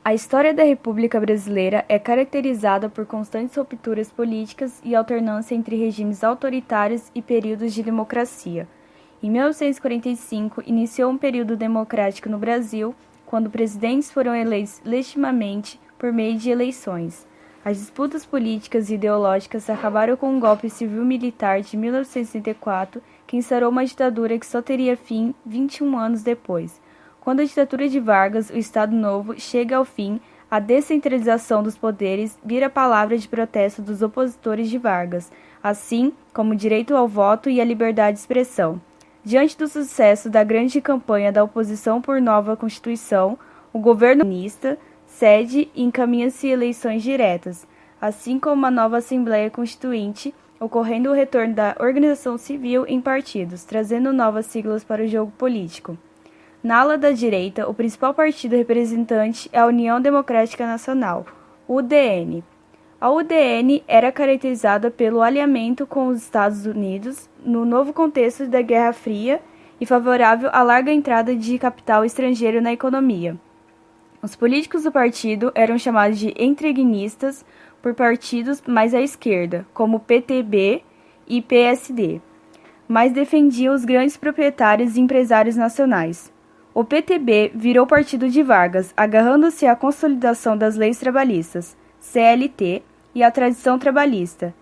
A história da República Brasileira é caracterizada por constantes rupturas políticas e alternância entre regimes autoritários e períodos de democracia. Em 1945, iniciou um período democrático no Brasil, quando presidentes foram eleitos legitimamente por meio de eleições. As disputas políticas e ideológicas acabaram com o golpe civil-militar de 1964, que instaurou uma ditadura que só teria fim 21 anos depois. Quando a ditadura de Vargas, o Estado Novo, chega ao fim, a descentralização dos poderes vira palavra de protesto dos opositores de Vargas, assim como o direito ao voto e a liberdade de expressão. Diante do sucesso da grande campanha da oposição por nova Constituição, o governo comunista cede e encaminha-se eleições diretas, assim como uma nova Assembleia Constituinte, ocorrendo o retorno da organização civil em partidos, trazendo novas siglas para o jogo político. Na ala da direita, o principal partido representante é a União Democrática Nacional, UDN. A UDN era caracterizada pelo alinhamento com os Estados Unidos no novo contexto da Guerra Fria e favorável à larga entrada de capital estrangeiro na economia. Os políticos do partido eram chamados de entreguistas por partidos mais à esquerda, como PTB e PSD, mas defendiam os grandes proprietários e empresários nacionais. O PTB virou partido de Vargas, agarrando-se à consolidação das leis trabalhistas, CLT, e à tradição trabalhista.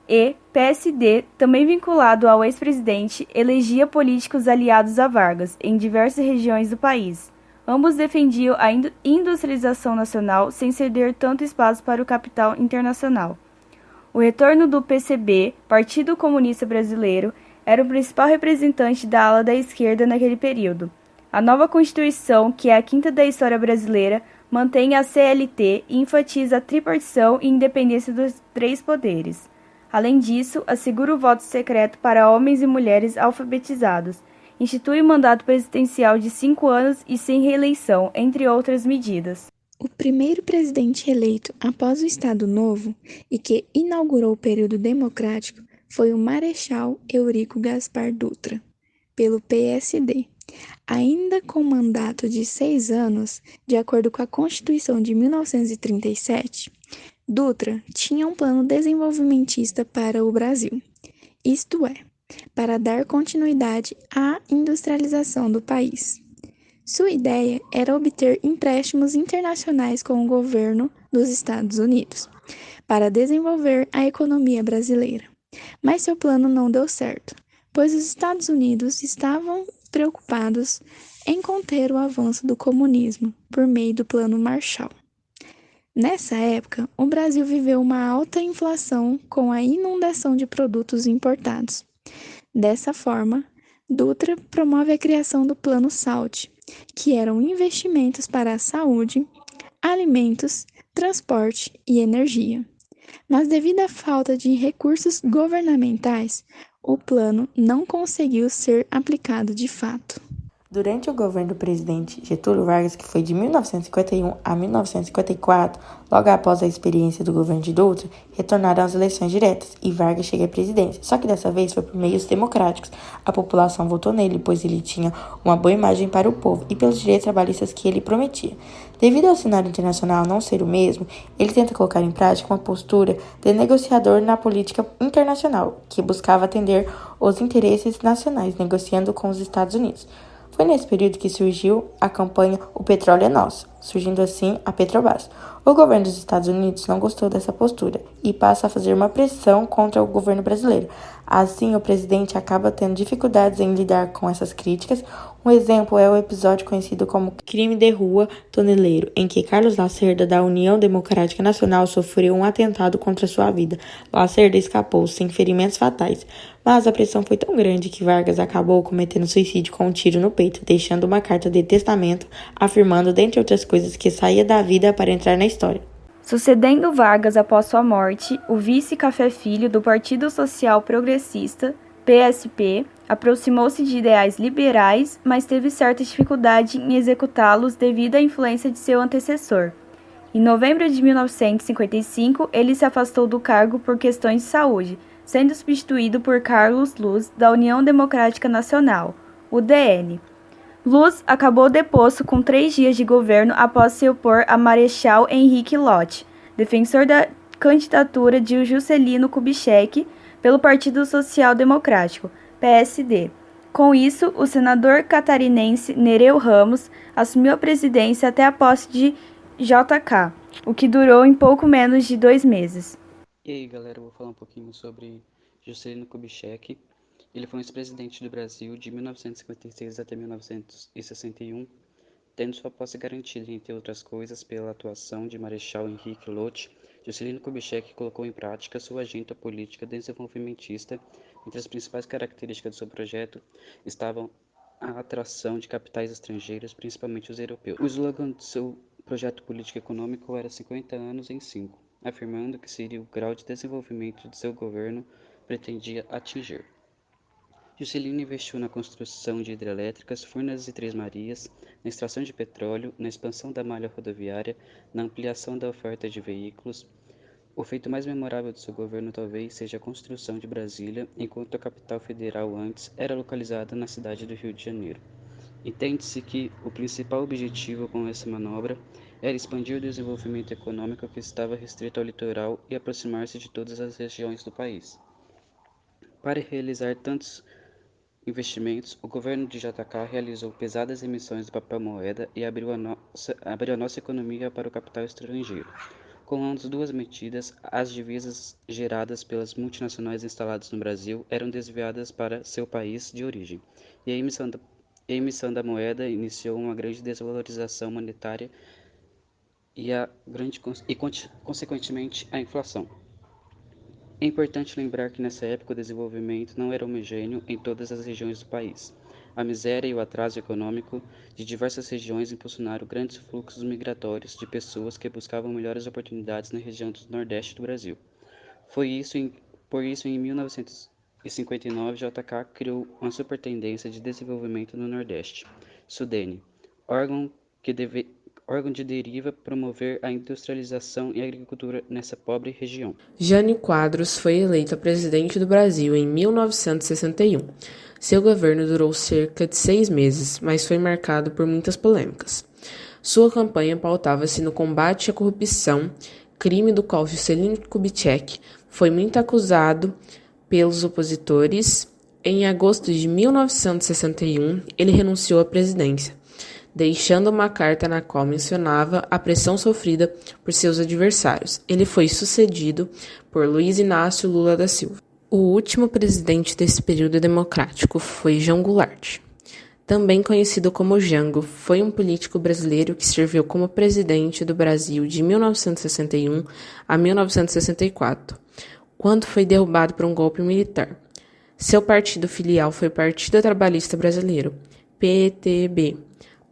E PSD, também vinculado ao ex-presidente, elegia políticos aliados a Vargas em diversas regiões do país. Ambos defendiam a industrialização nacional sem ceder tanto espaço para o capital internacional. O retorno do PCB, Partido Comunista Brasileiro, era o principal representante da ala da esquerda naquele período. A nova Constituição, que é a quinta da história brasileira, mantém a CLT e enfatiza a tripartição e independência dos três poderes. Além disso, assegura o voto secreto para homens e mulheres alfabetizados, institui o mandato presidencial de 5 anos e sem reeleição, entre outras medidas. O primeiro presidente eleito após o Estado Novo e que inaugurou o período democrático foi o Marechal Eurico Gaspar Dutra, pelo PSD. Ainda com mandato de 6 anos, de acordo com a Constituição de 1937, Dutra tinha um plano desenvolvimentista para o Brasil, isto é, para dar continuidade à industrialização do país. Sua ideia era obter empréstimos internacionais com o governo dos Estados Unidos, para desenvolver a economia brasileira. Mas seu plano não deu certo, pois os Estados Unidos estavam preocupados em conter o avanço do comunismo por meio do Plano Marshall. Nessa época, o Brasil viveu uma alta inflação com a inundação de produtos importados. Dessa forma, Dutra promove a criação do Plano SALT, que eram investimentos para a saúde, alimentos, transporte e energia. Mas devido à falta de recursos governamentais, o plano não conseguiu ser aplicado de fato. Durante o governo do presidente Getúlio Vargas, que foi de 1951 a 1954, logo após a experiência do governo de Dutra, retornaram às eleições diretas e Vargas chega à presidência. Só que dessa vez foi por meios democráticos. A população votou nele, pois ele tinha uma boa imagem para o povo e pelos direitos trabalhistas que ele prometia. Devido ao cenário internacional não ser o mesmo, ele tenta colocar em prática uma postura de negociador na política internacional, que buscava atender os interesses nacionais, negociando com os Estados Unidos. Foi nesse período que surgiu a campanha O Petróleo é Nosso, surgindo assim a Petrobras. O governo dos Estados Unidos não gostou dessa postura e passa a fazer uma pressão contra o governo brasileiro. Assim, o presidente acaba tendo dificuldades em lidar com essas críticas. Um exemplo é o episódio conhecido como Crime de Rua Toneleiro, em que Carlos Lacerda, da União Democrática Nacional, sofreu um atentado contra sua vida. Lacerda escapou sem ferimentos fatais, mas a pressão foi tão grande que Vargas acabou cometendo suicídio com um tiro no peito, deixando uma carta de testamento afirmando, dentre outras coisas, que saía da vida para entrar na história. Sucedendo Vargas após sua morte, o vice Café Filho do Partido Social Progressista, PSP, aproximou-se de ideais liberais, mas teve certa dificuldade em executá-los devido à influência de seu antecessor. Em novembro de 1955, ele se afastou do cargo por questões de saúde, sendo substituído por Carlos Luz, da União Democrática Nacional, UDN. Luz acabou deposto com 3 dias de governo após se opor a Marechal Henrique Lott, defensor da candidatura de Juscelino Kubitschek pelo Partido Social Democrático, PSD. Com isso, o senador catarinense Nereu Ramos assumiu a presidência até a posse de JK, o que durou em pouco menos de 2 meses. E aí, galera, eu vou falar um pouquinho sobre Juscelino Kubitschek. Ele foi um ex-presidente do Brasil de 1956 até 1961, tendo sua posse garantida, entre outras coisas, pela atuação de Marechal Henrique Lott. Juscelino Kubitschek colocou em prática sua agenda política desenvolvimentista. Entre as principais características do seu projeto estavam a atração de capitais estrangeiros, principalmente os europeus. O slogan do seu projeto político-econômico era 50 anos em 5, afirmando que seria o grau de desenvolvimento de seu governo pretendia atingir. Juscelino investiu na construção de hidrelétricas, Furnas e Três Marias, na extração de petróleo, na expansão da malha rodoviária, na ampliação da oferta de veículos. O feito mais memorável do seu governo talvez seja a construção de Brasília, enquanto a capital federal antes era localizada na cidade do Rio de Janeiro. Entende-se que o principal objetivo com essa manobra era expandir o desenvolvimento econômico que estava restrito ao litoral e aproximar-se de todas as regiões do país. Para realizar tantos investimentos, o governo de JK realizou pesadas emissões de papel moeda e abriu a nossa economia para o capital estrangeiro. Com as duas medidas, as divisas geradas pelas multinacionais instaladas no Brasil eram desviadas para seu país de origem, e a emissão da moeda iniciou uma grande desvalorização monetária consequentemente, a inflação. É importante lembrar que nessa época o desenvolvimento não era homogêneo em todas as regiões do país. A miséria e o atraso econômico de diversas regiões impulsionaram grandes fluxos migratórios de pessoas que buscavam melhores oportunidades na região do Nordeste do Brasil. Por isso, em 1959, JK criou uma superintendência de desenvolvimento no Nordeste, SUDENE, órgão de deriva promover a industrialização e a agricultura nessa pobre região. Jânio Quadros foi eleito presidente do Brasil em 1961. Seu governo durou cerca de 6 meses, mas foi marcado por muitas polêmicas. Sua campanha pautava-se no combate à corrupção, crime do qual Juscelino Kubitschek foi muito acusado pelos opositores. Em agosto de 1961, ele renunciou à presidência, deixando uma carta na qual mencionava a pressão sofrida por seus adversários. Ele foi sucedido por Luiz Inácio Lula da Silva. O último presidente desse período democrático foi João Goulart, também conhecido como Jango. Foi um político brasileiro que serviu como presidente do Brasil de 1961 a 1964, quando foi derrubado por um golpe militar. Seu partido filial foi o Partido Trabalhista Brasileiro, PTB.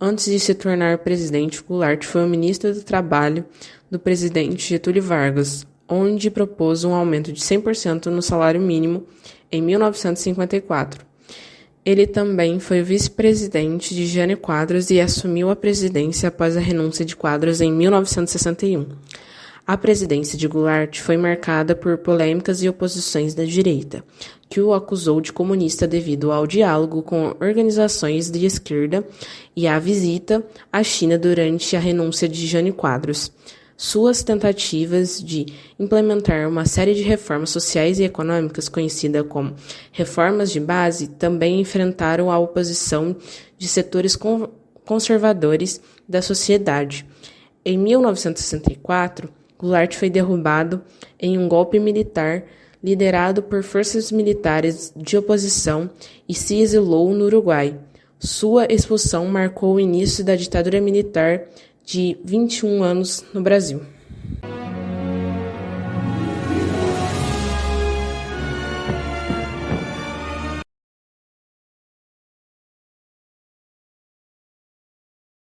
Antes de se tornar presidente, Goulart foi o ministro do Trabalho do presidente Getúlio Vargas, onde propôs um aumento de 100% no salário mínimo em 1954. Ele também foi vice-presidente de Jânio Quadros e assumiu a presidência após a renúncia de Quadros em 1961. A presidência de Goulart foi marcada por polêmicas e oposições da direita, que o acusou de comunista devido ao diálogo com organizações de esquerda e à visita à China durante a renúncia de Jânio Quadros. Suas tentativas de implementar uma série de reformas sociais e econômicas, conhecidas como reformas de base, também enfrentaram a oposição de setores conservadores da sociedade. Em 1964, Goulart foi derrubado em um golpe militar liderado por forças militares de oposição e se exilou no Uruguai. Sua expulsão marcou o início da ditadura militar de 21 anos no Brasil.